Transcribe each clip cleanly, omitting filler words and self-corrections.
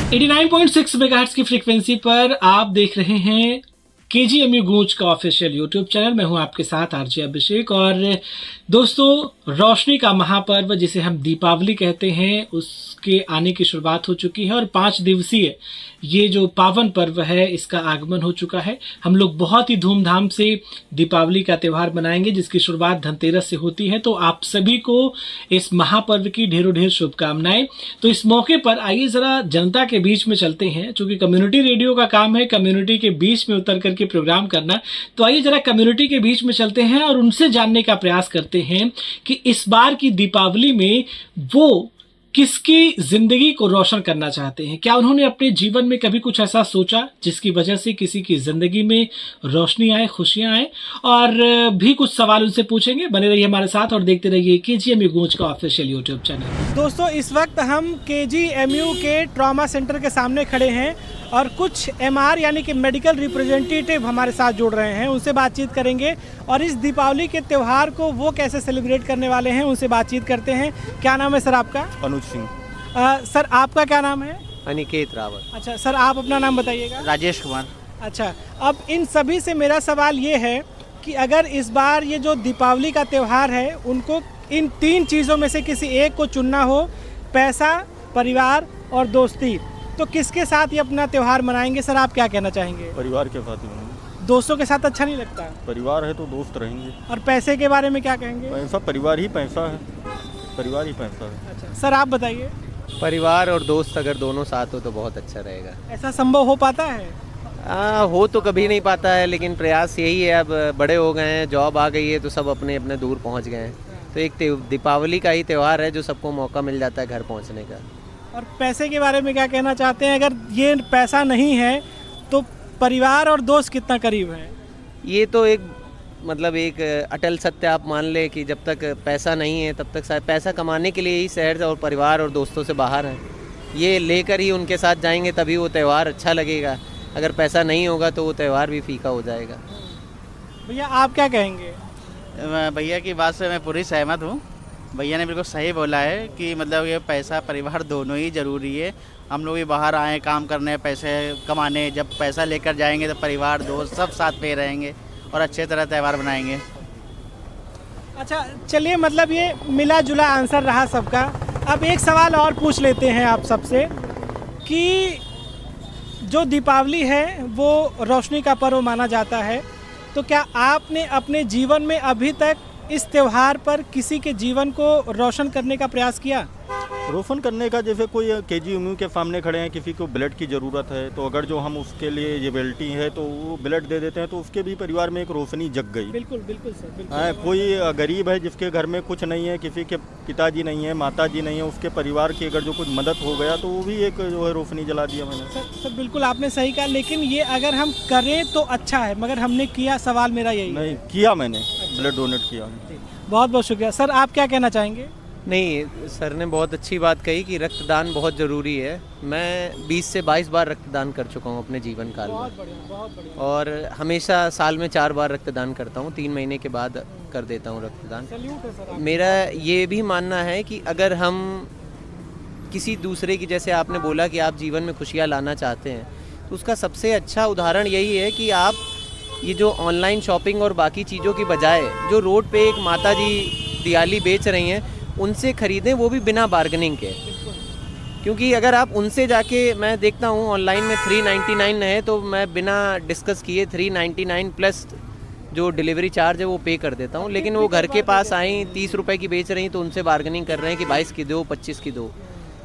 89.6 megahertz की frequency पर आप देख रहे हैं केजीएमयू गूंज का ऑफिशियल यूट्यूब चैनल। मैं हूं आपके साथ आरजे अभिषेक। और दोस्तों, रोशनी का महापर्व जिसे हम दीपावली कहते हैं उसके आने की शुरुआत हो चुकी है और 5 दिवसीय ये जो पावन पर्व है इसका आगमन हो चुका है। हम लोग बहुत ही धूमधाम से दीपावली का त्यौहार मनाएंगे जिसकी शुरुआत धनतेरस से होती है। तो आप सभी को इस महापर्व की ढेरों ढेर शुभकामनाएं। तो इस मौके पर आइए जरा जनता के बीच में चलते हैं, क्योंकि कम्युनिटी रेडियो का काम है कम्युनिटी के बीच में उतर करके प्रोग्राम करना। तो आइए जरा कम्युनिटी के बीच में चलते हैं और उनसे जानने का प्रयास करते हैं कि इस बार की दीपावली में वो किसकी जिंदगी को रोशन करना चाहते हैं। क्या उन्होंने अपने जीवन में कभी कुछ ऐसा सोचा जिसकी वजह से किसी की जिंदगी में रोशनी आए, खुशियां आए, और भी कुछ सवाल उनसे पूछेंगे। बने रहिए हमारे साथ और देखते रहिए केजीएमयू गूंज का ऑफिशियल यूट्यूब चैनल। दोस्तों, इस वक्त हम केजीएमयू के ट्रॉमा सेंटर के सामने खड़े हैं और कुछ एमआर यानी कि मेडिकल रिप्रेजेंटेटिव हमारे साथ जुड़ रहे हैं। उनसे बातचीत करेंगे और इस दीपावली के त्यौहार को वो कैसे सेलिब्रेट करने वाले हैं उनसे बातचीत करते हैं। क्या नाम है सर आपका? अनुज सिंह। सर आपका क्या नाम है? अनिकेत रावत। अच्छा सर, आप अपना नाम बताइएगा। राजेश कुमार। अच्छा, अब इन सभी से मेरा सवाल ये है कि अगर इस बार ये जो दीपावली का त्यौहार है उनको इन 3 चीज़ों में से किसी एक को चुनना हो, पैसा, परिवार और दोस्ती, तो किसके साथ ये अपना त्यौहार मनाएंगे? सर आप क्या कहना चाहेंगे? परिवार के साथ ही रहेंगे। दोस्तों के साथ अच्छा नहीं लगता? परिवार है तो दोस्त रहेंगे। और पैसे के बारे में क्या कहेंगे? पैसा, परिवार ही पैसा है, परिवार ही पैसा है। अच्छा सर, आप बताइए। परिवार और दोस्त अगर दोनों साथ हो तो बहुत अच्छा रहेगा। ऐसा संभव हो पाता है? हो तो कभी नहीं पाता है, लेकिन प्रयास यही है। अब बड़े हो गए हैं, जॉब आ गई है तो सब अपने अपने दूर पहुंच गए हैं। तो एक दीपावली का ही त्यौहार है जो सबको मौका मिल जाता है घर पहुंचने का। और पैसे के बारे में क्या कहना चाहते हैं? अगर ये पैसा नहीं है तो परिवार और दोस्त कितना करीब है? ये तो एक एक अटल सत्य आप मान ले कि जब तक पैसा नहीं है तब तक शायद पैसा कमाने के लिए ही शहर और परिवार और दोस्तों से बाहर हैं। ये लेकर ही उनके साथ जाएंगे तभी वो त्यौहार अच्छा लगेगा। अगर पैसा नहीं होगा तो वो त्यौहार भी फीका हो जाएगा। भैया आप क्या कहेंगे? भैया की बात से मैं पूरी सहमत हूँ। भैया ने बिल्कुल सही बोला है कि ये पैसा परिवार दोनों ही ज़रूरी है। हम लोग भी बाहर आए काम करने, पैसे कमाने, जब पैसा लेकर जाएंगे तो परिवार दोस्त सब साथ पे रहेंगे और अच्छे तरह त्यौहार बनाएंगे। अच्छा चलिए, ये मिला जुला आंसर रहा सबका। अब एक सवाल और पूछ लेते हैं आप सबसे कि जो दीपावली है वो रोशनी का पर्व माना जाता है, तो क्या आपने अपने जीवन में अभी तक इस त्यौहार पर किसी के जीवन को रोशन करने का प्रयास किया? रोशन करने का, जैसे कोई केजीएमयू के सामने खड़े हैं, किसी को ब्लड की ज़रूरत है तो अगर जो हम उसके लिए एबिलिटी है तो वो ब्लड दे देते हैं तो उसके भी परिवार में एक रोशनी जग गई। बिल्कुल बिल्कुल सर, बिल्कुल। कोई गरीब है जिसके घर में कुछ नहीं है, किसी के पिताजी नहीं है, माताजी नहीं है, उसके परिवार की अगर जो कुछ मदद हो गया तो वो भी एक जो है रोशनी जला दिया मैंने। सर बिल्कुल आपने सही कहा, लेकिन ये अगर हम करें तो अच्छा है, मगर हमने किया, सवाल मेरा यही नहीं किया, मैंने ब्लड डोनेट किया। बहुत बहुत शुक्रिया। सर आप क्या कहना चाहेंगे? नहीं, सर ने बहुत अच्छी बात कही कि रक्तदान बहुत ज़रूरी है। मैं 20 से 22 बार रक्तदान कर चुका हूँ अपने जीवन काल में। बहुत बढ़िया। और हमेशा साल में 4 बार रक्तदान करता हूँ, 3 महीने के बाद कर देता हूँ रक्तदान। सैल्यूट है सर। मेरा ये भी मानना है कि अगर हम किसी दूसरे की, जैसे आपने बोला कि आप जीवन में खुशियाँ लाना चाहते हैं, तो उसका सबसे अच्छा उदाहरण यही है कि आप ये जो ऑनलाइन शॉपिंग और बाकी चीज़ों की बजाय जो रोड पे एक माता जी दिवाली बेच रही हैं उनसे ख़रीदें, वो भी बिना बार्गेनिंग के। क्योंकि अगर आप उनसे जाके, मैं देखता हूँ ऑनलाइन में 399 है तो मैं बिना डिस्कस किए 399 प्लस जो डिलीवरी चार्ज है वो पे कर देता हूँ। लेकिन वो घर के पास आई 30 रुपए की बेच रही तो उनसे बार्गेनिंग कर रहे हैं कि 22 की दो, 25 की दो,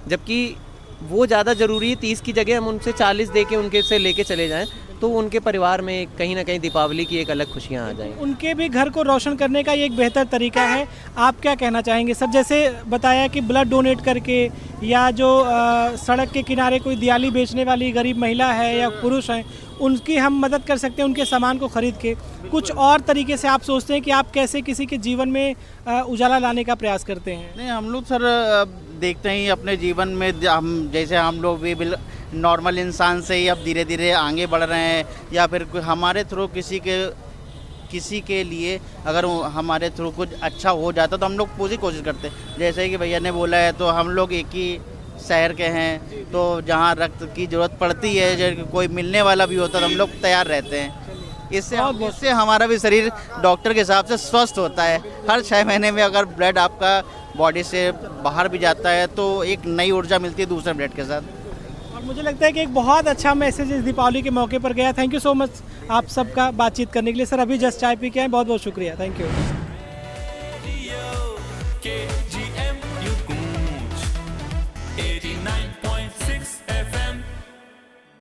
जबकि वो ज़्यादा ज़रूरी है। 30 की जगह हम उनसे 40 दे के उनके से लेके चले जाएं तो उनके परिवार में कहीं ना कहीं दीपावली की एक अलग खुशियाँ आ जाएंगी। उनके भी घर को रोशन करने का ये एक बेहतर तरीका है। आप क्या कहना चाहेंगे सर? जैसे बताया कि ब्लड डोनेट करके, या जो सड़क के किनारे कोई दिवाली बेचने वाली गरीब महिला है या पुरुष हैं, उनकी हम मदद कर सकते हैं उनके सामान को खरीद के। कुछ और तरीके से आप सोचते हैं कि आप कैसे किसी के जीवन में उजाला लाने का प्रयास करते हैं? नहीं, हम लोग सर देखते हैं अपने जीवन में, हम लोग भी नॉर्मल इंसान से ही अब धीरे धीरे आगे बढ़ रहे हैं, या फिर हमारे थ्रू किसी के लिए अगर हमारे थ्रू कुछ अच्छा हो जाता तो हम लोग पूरी कोशिश करते हैं। जैसे कि भैया ने बोला है तो हम लोग एक ही शहर के हैं, तो जहाँ रक्त की ज़रूरत पड़ती है, जो कोई मिलने वाला भी होता है तो हम लोग तैयार रहते हैं। इससे हमारा भी शरीर डॉक्टर के हिसाब से स्वस्थ होता है। हर 6 महीने में अगर ब्लड आपका बॉडी से बाहर भी जाता है तो एक नई ऊर्जा मिलती है दूसरे ब्लड के साथ। और मुझे लगता है कि एक बहुत अच्छा मैसेज इस दीपावली के मौके पर गया। थैंक यू सो मच आप सबका बातचीत करने के लिए। सर अभी जस्ट चाय पी के आए, बहुत बहुत शुक्रिया, थैंक यू।